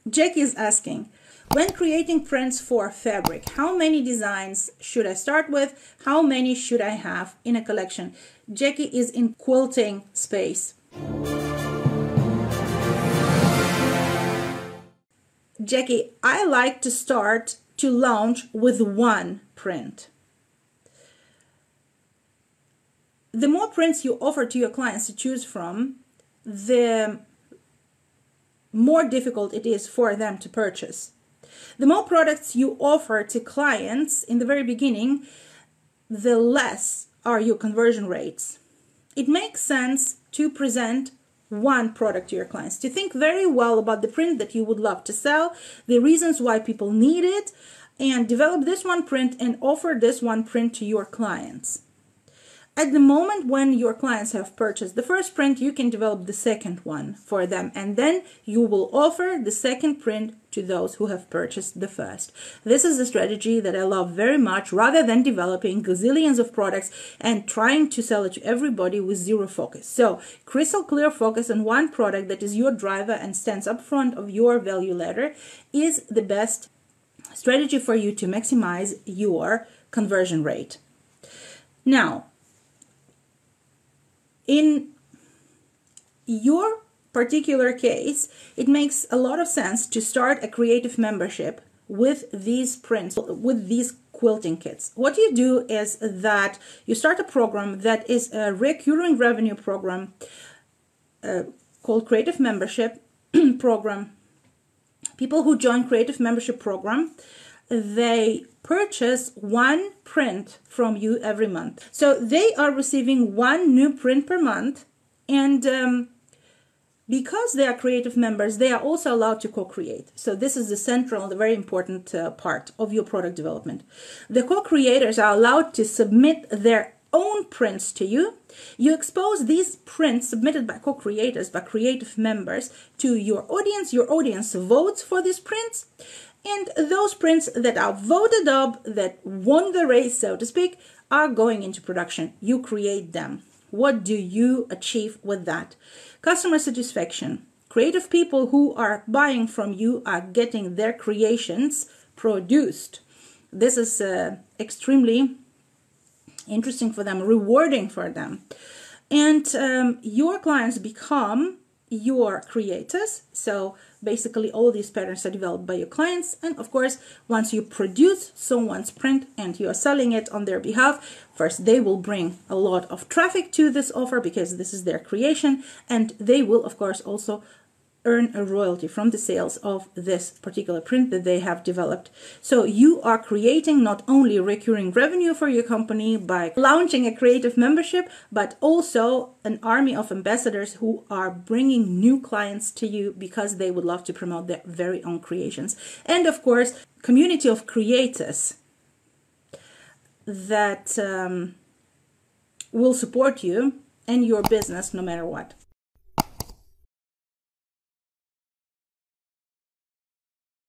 Jackie is asking, when creating prints for fabric, how many designs should I start with? How many should I have in a collection? Jackie is in quilting space. Jackie, I like to start to launch with one print. The more prints you offer to your clients to choose from, the more difficult it is for them to purchase. The more products you offer to clients in the very beginning, the less are your conversion rates. It makes sense to present one product to your clients, to think very well about the print that you would love to sell, the reasons why people need it, and develop this one print and offer this one print to your clients. At the moment when your clients have purchased the first print, you can develop the second one for them, and then you will offer the second print to those who have purchased the first. This is the strategy that I love very much, rather than developing gazillions of products and trying to sell it to everybody with zero focus. So crystal clear focus on one product that is your driver and stands up front of your value ladder is the best strategy for you to maximize your conversion rate. Now, in your particular case, it makes a lot of sense to start a creative membership with these prints, with these quilting kits. What you do is that you start a program that is a recurring revenue program called Creative Membership Program. People who join Creative Membership Program, they purchase one print from you every month. So they are receiving one new print per month, and because they are creative members, they are also allowed to co-create. So this is the central, the very important part of your product development. The co-creators are allowed to submit their own prints to you. You expose these prints submitted by co-creators, by creative members, to your audience. Your audience votes for these prints. And those prints that are voted up, that won the race, so to speak, are going into production. You create them. What do you achieve with that? Customer satisfaction. Creative people who are buying from you are getting their creations produced. This is extremely interesting for them, rewarding for them. And your clients become your creators. So basically all these patterns are developed by your clients, and of course once you produce someone's print and you are selling it on their behalf, first they will bring a lot of traffic to this offer because this is their creation, and they will of course also earn a royalty from the sales of this particular print that they have developed. So you are creating not only recurring revenue for your company by launching a creative membership, but also an army of ambassadors who are bringing new clients to you because they would love to promote their very own creations. And of course, community of creators that will support you and your business no matter what.